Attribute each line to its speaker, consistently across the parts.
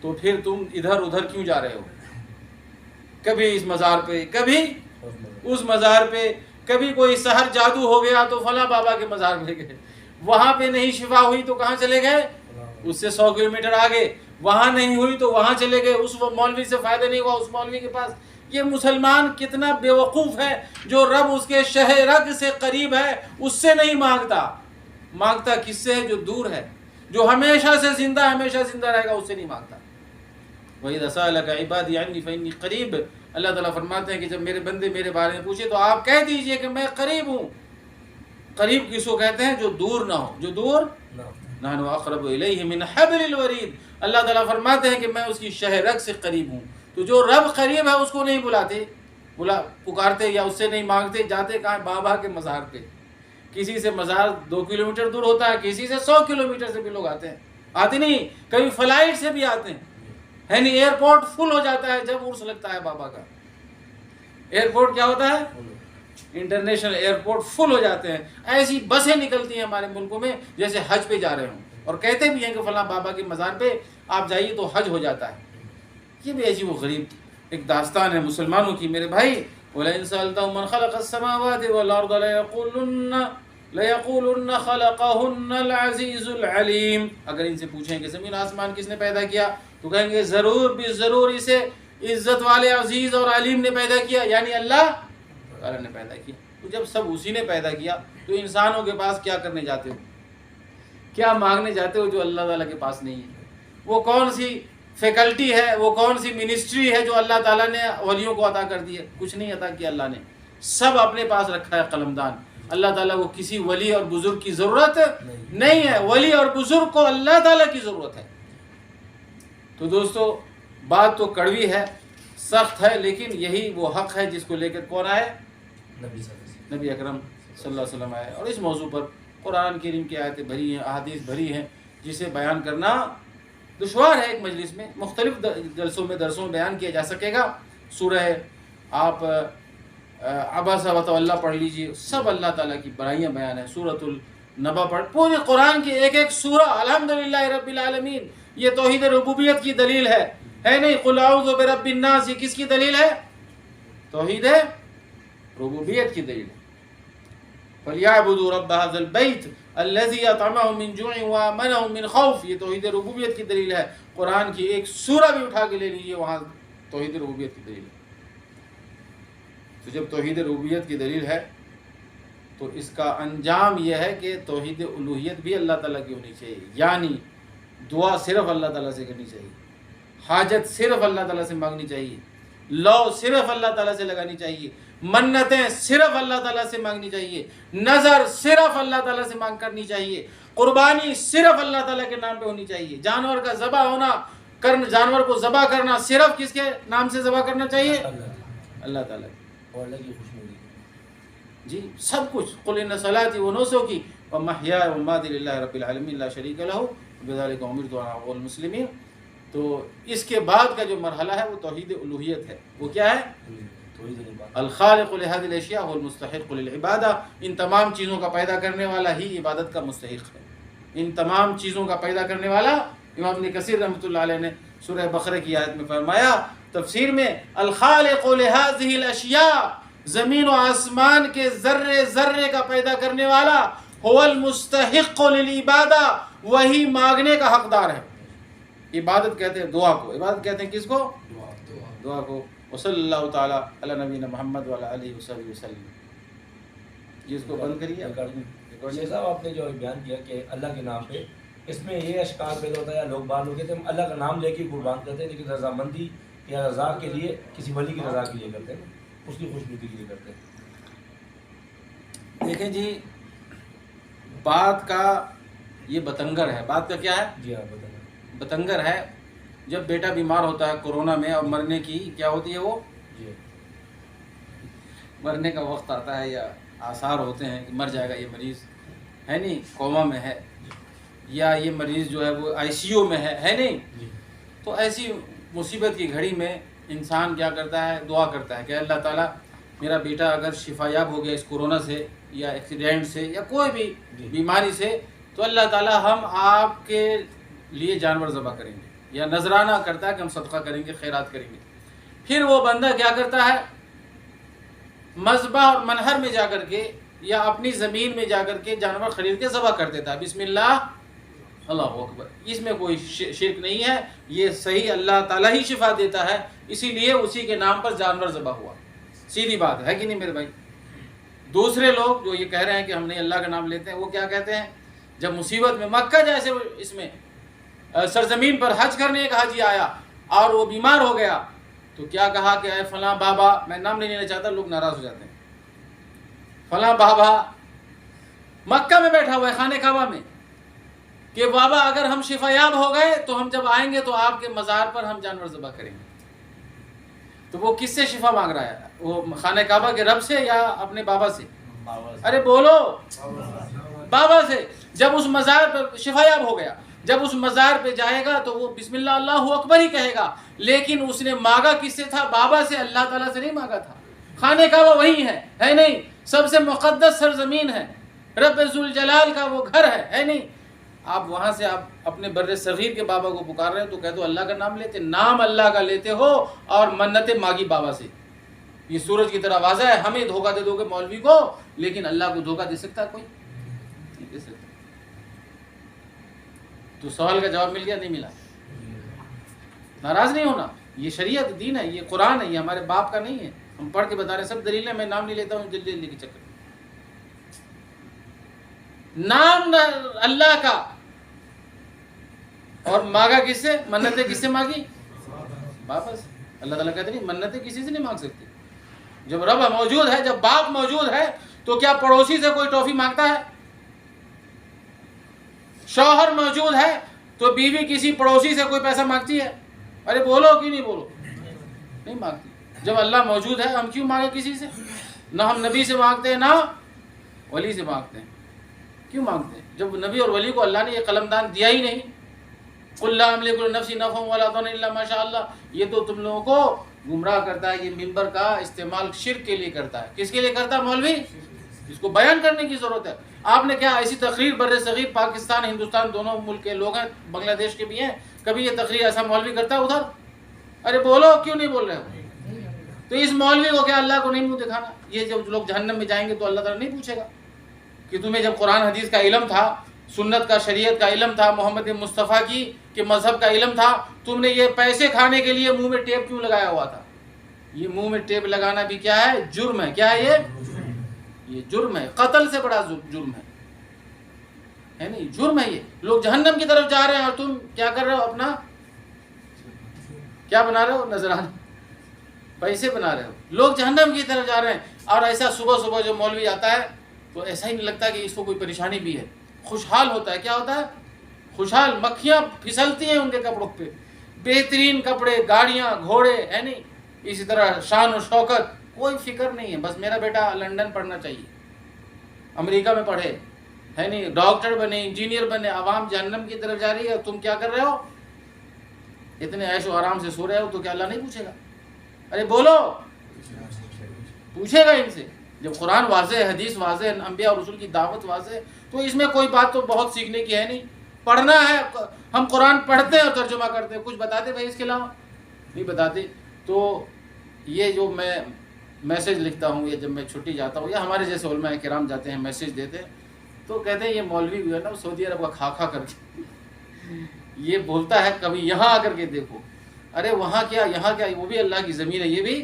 Speaker 1: تو پھر تم ادھر ادھر کیوں جا رہے ہو؟ کبھی اس مزار پہ، کبھی اس مزار پہ، کبھی کوئی سحر جادو ہو گیا تو فلاں بابا کے مزار پہ گئے، وہاں پہ نہیں شفا ہوئی تو کہاں چلے گئے؟ اس سے 100 کلومیٹر آگے، وہاں نہیں ہوئی تو وہاں چلے گئے، اس مولوی سے فائدہ نہیں ہوا اس مولوی کے پاس۔ یہ مسلمان کتنا بیوقوف ہے جو رب اس کے شہ رگ سے قریب ہے اس سے نہیں مانگتا، مانگتا کس سے ہے؟ جو دور ہے، جو ہمیشہ سے زندہ ہمیشہ زندہ رہے گا، اس سے نہیں مانگتا۔ وَإِذَا سَأَلَكَ عِبَادِي عَنِّي فَإِنِّي قَرِيبٌ، اللہ تعالیٰ فرماتے ہیں کہ جب میرے بندے میرے بارے میں پوچھے تو آپ کہہ دیجئے کہ میں قریب ہوں۔ قریب کس کو کہتے ہیں؟ جو دور نہ ہو، جو دور نحن اقرب الیہ من حبل الورید، اللہ تعالیٰ فرماتے ہیں کہ میں اس کی شہ رگ سے قریب ہوں۔ تو جو رب قریب ہے اس کو نہیں بلاتے، پکارتے یا اس سے نہیں مانگتے، جاتے کہاں؟ بابا کے مزار پہ۔ کسی سے مزار 2 کلومیٹر دور ہوتا ہے، کسی سے 100 کلومیٹر سے بھی لوگ آتے ہیں، آتے نہیں، کبھی فلائٹ سے بھی آتے ہیں، ہے نہیں؟ ایئرپورٹ فل ہو جاتا ہے جب عرس لگتا ہے بابا کا۔ ایئرپورٹ کیا ہوتا ہے؟ انٹرنیشنل ایئرپورٹ فل ہو جاتے ہیں۔ ایسی بسیں نکلتی ہیں ہمارے ملکوں میں جیسے حج پہ جا رہے ہوں، اور کہتے بھی ہیں کہ فلاں بابا کے مزار پہ آپ جائیے تو حج ہو جاتا ہے۔ یہ بھی عجیب و غریب ایک داستان ہے مسلمانوں کی میرے بھائی۔ وَلَئِن سَأَلْتَهُم مَّنْ خَلَقَ السَّمَاوَاتِ وَالْأَرْضَ لَيَقُولُنَّ خَلَقَهُنَّ الْعَزِيزُ الْعَلِيمُ، اگر ان سے پوچھیں کہ زمین آسمان کس نے پیدا کیا تو کہیں گے ضرور بھی ضرور اسے عزت والے عزیز اور علیم نے پیدا کیا، یعنی اللہ تعالیٰ نے پیدا کیا۔ تو جب سب اسی نے پیدا کیا تو انسانوں کے پاس کیا کرنے جاتے ہو؟ کیا مانگنے جاتے ہو جو اللہ تعالیٰ کے پاس نہیں ہے؟ وہ کون سی فیکلٹی ہے، وہ کون سی منسٹری ہے جو اللہ تعالیٰ نے ولیوں کو عطا کر دی ہے؟ کچھ نہیں عطا کیا اللہ نے، سب اپنے پاس رکھا ہے قلمدان۔ اللہ تعالیٰ کو کسی ولی اور بزرگ کی ضرورت نہیں ہے، ولی اور بزرگ کو اللہ تعالیٰ کی ضرورت ہے۔ تو دوستو بات تو کڑوی ہے، سخت ہے، لیکن یہی وہ حق ہے جس کو لے کر کون آئے؟ نبی اکرم صلی اللہ علیہ وسلم آئے۔ اور اس موضوع پر قرآن کریم کی آیتیں بھری ہیں، احادیث بھری ہیں، جسے بیان کرنا دشوار ہے۔ ایک مجلس میں مختلف جلسوں میں درسوں میں بیان کیا جا سکے گا۔ سورہ آپ عبس وتولی پڑھ لیجئے، سب اللہ تعالیٰ کی بڑائیاں بیان ہیں۔ سورۃ النبا پڑھ، پورے قرآن کی ایک ایک سورہ الحمدللہ رب العالمین، یہ توحید ربوبیت کی دلیل ہے نہیں؟ قل اعوذ برب الناس، یہ کس کی دلیل ہے؟ توحید ربوبیت کی دلیل ہے۔ فَلْيَعْبُدُوا رَبَّ هَذَا الْبَيْتِ الَّذِي أَطْعَمَهُم مِّن جُوعٍ وَآمَنَهُم مِّن خَوْفٍ، یہ توحید ربوبیت کی دلیل ہے۔ قرآن کی ایک سورہ بھی اٹھا کے لے لیجیے، وہاں توحید ربوبیت کی دلیل ہے۔ تو جب توحید ربوبیت کی دلیل ہے تو اس کا انجام یہ ہے کہ توحید الوہیت بھی اللہ تعالیٰ کی ہونی چاہیے، یعنی دعا صرف اللہ تعالیٰ سے کرنی چاہیے، حاجت صرف اللہ تعالیٰ سے مانگنی چاہیے، لو صرف اللہ تعالیٰ سے لگانی چاہیے، منتیں صرف اللہ تعالیٰ سے مانگنی چاہیے، نظر صرف اللہ تعالیٰ سے مانگ کرنی چاہیے، قربانی صرف اللہ تعالیٰ کے نام پہ ہونی چاہیے، جانور کا ذبح ہونا، جانور کو ذبح کرنا صرف کس کے نام سے ذبح کرنا چاہیے؟ اللہ تعالیٰ
Speaker 2: اور اللہ کی خوشنودی
Speaker 1: جی، سب کچھ۔ قل ان صلاتي ونسكي ومحياي ومماتي لله رب العالمین لا شریک له بذلك امرت وانا اول المسلمین۔ تو اس کے بعد کا جو مرحلہ ہے وہ توحید الوہیت ہے۔ وہ کیا ہے؟ الخالق لهذه الاشیاء هو المستحق للعبادہ، ان تمام چیزوں کا پیدا کرنے والا ہی عبادت کا مستحق ہے۔ ان تمام چیزوں کا پیدا کرنے والا، امام ابن کثیر رحمۃ اللہ علیہ نے سورہ بقرہ کی آیت میں فرمایا تفسیر میں، الخالق لهذه الاشیاء، زمین و آسمان کے ذرے ذرے کا پیدا کرنے والا، هو المستحق للعبادہ، وہی مانگنے کا حقدار ہے۔ عبادت کہتے ہیں دعا کو، عبادت کہتے ہیں کس کو؟ دعا کو۔ وصلی اللہ تعالیٰ علی نبینا محمد وعلی آلہ وصحبہ وسلم۔ جس کو بند کریے۔
Speaker 2: شیخ صاحب آپ نے جو بیان کیا کہ اللہ کے نام پہ، اس میں یہ اشکال پیدا ہوتا ہے، لوگ بعض لوگ کہتے ہیں ہم اللہ کا نام لے کے قربان کرتے ہیں، لیکن رضامندی یا رضا کے لیے، کسی ولی کی رضا کے لیے کرتے ہیں، اس کی خوشنودی کے لیے کرتے ہیں۔
Speaker 1: دیکھیں جی، بات کا یہ بتنگر ہے۔ بات کا کیا ہے؟
Speaker 2: جی ہاں بتائیں۔
Speaker 1: بتنگر ہے۔ جب بیٹا بیمار ہوتا ہے کورونا میں اور مرنے کی کیا ہوتی ہے، وہ
Speaker 2: جی
Speaker 1: مرنے کا وقت آتا ہے یا آثار ہوتے ہیں کہ مر جائے گا یہ مریض، ہے نہیں، کوما میں ہے، یا یہ مریض جو ہے وہ آئی سی یو میں ہے نہیں، تو ایسی مصیبت کی گھڑی میں انسان کیا کرتا ہے؟ دعا کرتا ہے کہ اللہ تعالیٰ میرا بیٹا اگر شفا یاب ہو گیا اس کورونا سے یا ایکسیڈنٹ سے یا کوئی بھی بیماری سے، تو اللہ تعالیٰ ہم آپ کے لیے جانور ذبح کریں گے، یا نذرانہ کرتا ہے کہ ہم صدقہ کریں گے، خیرات کریں گے. پھر وہ بندہ کیا کرتا ہے، مذبح اور منہر میں جا کر کے یا اپنی زمین میں جا کر کے جانور خرید کے ذبح کر دیتا ہے. بسم اللہ اللہ اکبر. اس میں کوئی شرک نہیں ہے، یہ صحیح اللہ تعالیٰ ہی شفا دیتا ہے، اسی لیے اسی کے نام پر جانور ذبح ہوا. سیدھی بات ہے کہ نہیں میرے بھائی؟ دوسرے لوگ جو یہ کہہ رہے ہیں کہ ہم نہیں اللہ کا نام لیتے ہیں، وہ کیا کہتے ہیں، جب مصیبت میں مکہ جیسے اس میں سرزمین پر حج کرنے ایک حاجی آیا اور وہ بیمار ہو گیا تو کیا کہا کہ اے فلاں بابا، میں نام نہیں لینا چاہتا، لوگ ناراض ہو جاتے ہیں، فلاں بابا مکہ میں بیٹھا ہوا ہے خانہ کعبہ میں، کہ بابا اگر ہم شفا یاب ہو گئے تو ہم جب آئیں گے تو آپ کے مزار پر ہم جانور ذبح کریں گے. تو وہ کس سے شفا مانگ رہا ہے؟ وہ خانہ کعبہ کے رب سے یا اپنے بابا سے؟ ارے بولو، بابا سے. جب اس مزار پر شفا یاب ہو گیا، جب اس مزار پہ جائے گا تو وہ بسم اللہ اللہ اکبر ہی کہے گا، لیکن اس نے مانگا کس سے تھا؟ بابا سے، اللہ تعالیٰ سے نہیں مانگا تھا. خانہ کعبہ وہی ہے نہیں؟ سب سے مقدس سرزمین ہے، رب ذوالجلال کا وہ گھر ہے نہیں؟ آپ وہاں سے آپ اپنے بر صغیر کے بابا کو پکار رہے ہو تو کہہ دو اللہ کا نام لیتے، نام اللہ کا لیتے ہو اور منتیں مانگی بابا سے. یہ سورج کی طرح واضح ہے. ہمیں دھوکہ دے دو گے مولوی کو، لیکن اللہ کو دھوکہ دے سکتا ہے کوئی؟ نہیں دے سکتا. تو سوال کا جواب مل گیا؟ نہیں ملا؟ ناراض نہیں ہونا، یہ شریعت دین ہے، یہ قرآن ہے، یہ ہمارے باپ کا نہیں ہے. ہم پڑھ کے بتا رہے ہیں، سب دلیلیں، میں نام نہیں لیتا ہوں جلدی جلدی کے چکر. نام اللہ کا، اور مانگا کس سے؟ منتیں کس سے مانگی؟ بابا سے. اللہ تعالیٰ کہتے نہیں منتیں کسی سے نہیں مانگ سکتے. جب رب موجود ہے، جب باپ موجود ہے تو کیا پڑوسی سے کوئی ٹافی مانگتا ہے؟ شوہر موجود ہے تو بیوی کسی پڑوسی سے کوئی پیسہ مانگتی ہے؟ ارے بولو کہ نہیں بولو؟ نہیں مانگتی. جب اللہ موجود ہے ہم کیوں مانگے کسی سے؟ نہ ہم نبی سے مانگتے ہیں، نہ ولی سے مانگتے ہیں. کیوں مانگتے ہیں جب نبی اور ولی کو اللہ نے یہ قلم دان دیا ہی نہیں؟ قل لا املک لنفسی نفعا ولا ضرا الا ما شاء اللہ. یہ تو تم لوگوں کو گمراہ کرتا ہے. یہ منبر کا استعمال شرک کے لیے کرتا ہے. کس کے لیے کرتا ہے مولوی؟ اس کو بیان کرنے کی ضرورت ہے. آپ نے کیا ایسی تقریر بر صغیر پاکستان ہندوستان دونوں ملک کے لوگ ہیں، بنگلہ دیش کے بھی ہیں، کبھی یہ تقریر ایسا مولوی کرتا ہے ادھر؟ ارے بولو، کیوں نہیں بول رہے ہو؟ تو اس مولوی کو کیا اللہ کو نہیں منہ دکھانا؟ یہ جب لوگ جہنم میں جائیں گے تو اللہ تعالیٰ نہیں پوچھے گا کہ تمہیں جب قرآن حدیث کا علم تھا، سنت کا، شریعت کا علم تھا، محمد مصطفیٰ کی کہ مذہب کا علم تھا، تم نے یہ پیسے کھانے کے لیے منہ میں ٹیپ کیوں لگایا ہوا تھا؟ یہ منہ میں ٹیپ لگانا بھی کیا ہے؟ جرم ہے. کیا ہے یہ جرم ہے. قتل سے بڑا جرم ہے نہیں؟ جرم ہے یہ. لوگ جہنم کی طرف جا رہے ہیں اور تم کیا کر رہے ہو؟ اپنا کیا بنا رہے ہو؟ نذرانے، پیسے بنا رہے ہو. لوگ جہنم کی طرف جا رہے ہیں. اور ایسا صبح صبح جو مولوی آتا ہے تو ایسا ہی نہیں لگتا کہ اس کو کوئی پریشانی بھی ہے، خوشحال ہوتا ہے. کیا ہوتا ہے؟ خوشحال. مکھیاں پھسلتی ہیں ان کے کپڑوں پہ، بہترین کپڑے، گاڑیاں، گھوڑے، ہے نہیں؟ اسی طرح شان و شوکت، کوئی فکر نہیں ہے. بس میرا بیٹا لندن پڑھنا چاہیے، امریکہ میں پڑھے، ہے نہیں؟ ڈاکٹر بنے، انجینئر بنے. عوام جہنم کی طرف جا رہی ہے، تم کیا کر رہے ہو؟ اتنے عیش و آرام سے سو رہے ہو. تو کیا اللہ نہیں پوچھے گا؟ ارے بولو، پوچھے گا ان سے. جب قرآن واضح ہے، حدیث واضح ہے، انبیاء اور رسول کی دعوت واضح ہے، تو اس میں کوئی بات تو بہت سیکھنے کی ہے نہیں. پڑھنا ہے، ہم قرآن پڑھتے ہیں اور ترجمہ کرتے ہیں. کچھ بتاتے بھائی اس کے علاوہ؟ نہیں بتاتے. تو یہ جو میں میسیج لکھتا ہوں، یا جب میں چھٹی جاتا ہوں، یا ہمارے جیسے علماء کرام جاتے ہیں میسیج دیتے ہیں، تو کہتے ہیں یہ مولوی جو ہے نا سعودی عرب کا کھا کھا کر کے یہ بولتا ہے، کبھی یہاں آ کر کے دیکھو. ارے وہاں کیا، یہاں کیا، وہ بھی اللہ کی زمین ہے، یہ بھی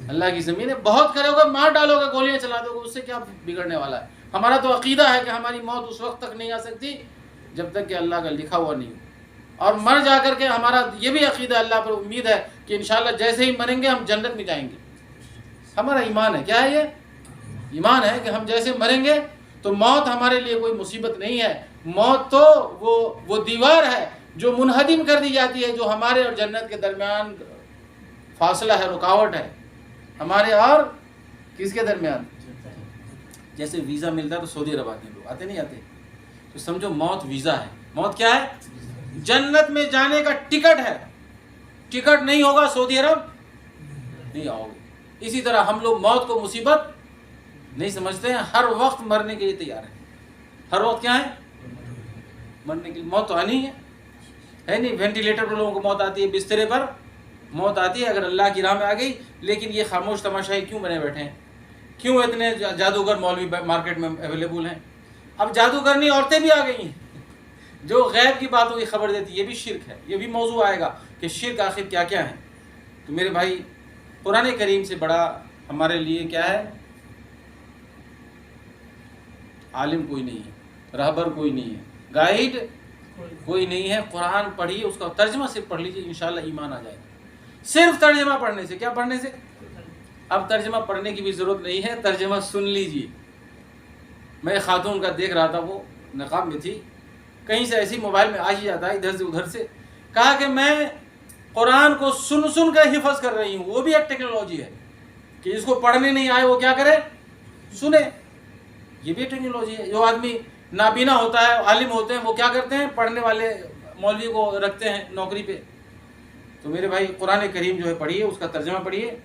Speaker 1: اللہ کی زمین ہے. بہت کرو گے، مار ڈالو گے، گولیاں چلا دو گے، اس سے کیا بگڑنے والا ہے؟ ہمارا تو عقیدہ ہے کہ ہماری موت اس وقت تک نہیں آ سکتی جب تک کہ اللہ کا لکھا ہوا نہیں ہو. اور مر جا کر کے ہمارا یہ بھی عقیدہ، اللہ پر امید ہے کہ انشاءاللہ جیسے ہی مریں گے ہم جنت میں جائیں گے. ہمارا ایمان ہے. کیا ہے یہ؟ ایمان ہے کہ ہم جیسے مریں گے تو موت ہمارے لیے کوئی مصیبت نہیں ہے. موت تو وہ دیوار ہے جو منہدم کر دی جاتی ہے، جو ہمارے اور جنت کے درمیان فاصلہ ہے، رکاوٹ ہے ہمارے اور کس کے درمیان. جیسے ویزا ملتا ہے تو سعودی عرب آتے ہیں لوگ، آتے نہیں آتے؟ تو سمجھو موت ویزا ہے. موت کیا ہے؟ جنت میں جانے کا ٹکٹ ہے. ٹکٹ نہیں ہوگا سعودی عرب نہیں آؤ گے. اسی طرح ہم لوگ موت کو مصیبت نہیں سمجھتے ہیں، ہر وقت مرنے کے لیے تیار ہیں. ہر وقت کیا ہے؟ مرنے کے لیے. موت تو آنی ہے. ہے نہیں, وینٹیلیٹر پر لوگوں کو موت آتی ہے, بسترے پر موت آتی ہے اگر اللہ کی راہ میں آ گئی. لیکن یہ خاموش تماشائی کیوں بنے بیٹھے ہیں؟ کیوں اتنے جادوگر مولوی مارکیٹ میں اویلیبل ہیں؟ اب جادوگرنی عورتیں بھی آ گئی ہیں جو غیب کی باتوں کی خبر دیتی. یہ بھی شرک ہے. یہ بھی موضوع آئے گا کہ شرک آخر کیا کیا ہے. تو میرے بھائی, قرآن کریم سے بڑا ہمارے لیے کیا ہے؟ عالم کوئی نہیں ہے, رہبر کوئی نہیں ہے, گائیڈ کوئی نہیں ہے. قرآن پڑھیے, اس کا ترجمہ صرف پڑھ لیجیے, انشاءاللہ ایمان آ جائے گا. صرف ترجمہ پڑھنے سے. کیا پڑھنے سے؟ اب ترجمہ پڑھنے کی بھی ضرورت نہیں ہے, ترجمہ سن لیجیے. میں ایک خاتون کا دیکھ رہا تھا, وہ نقاب میں تھی, کہیں سے ایسی موبائل میں آ ہی جاتا ہے ادھر سے ادھر سے, کہا کہ میں قرآن کو سن کر حفظ کر رہی ہوں. وہ بھی ایک ٹیکنالوجی ہے کہ جس کو پڑھنے نہیں آئے وہ کیا کرے؟ سنے. یہ بھی ٹیکنالوجی ہے. جو آدمی نابینا ہوتا ہے, عالم ہوتے ہیں, وہ کیا کرتے ہیں؟ پڑھنے والے مولوی کو رکھتے ہیں نوکری پہ. تو میرے بھائی, قرآن کریم جو ہے پڑھیے, اس کا ترجمہ پڑھیے,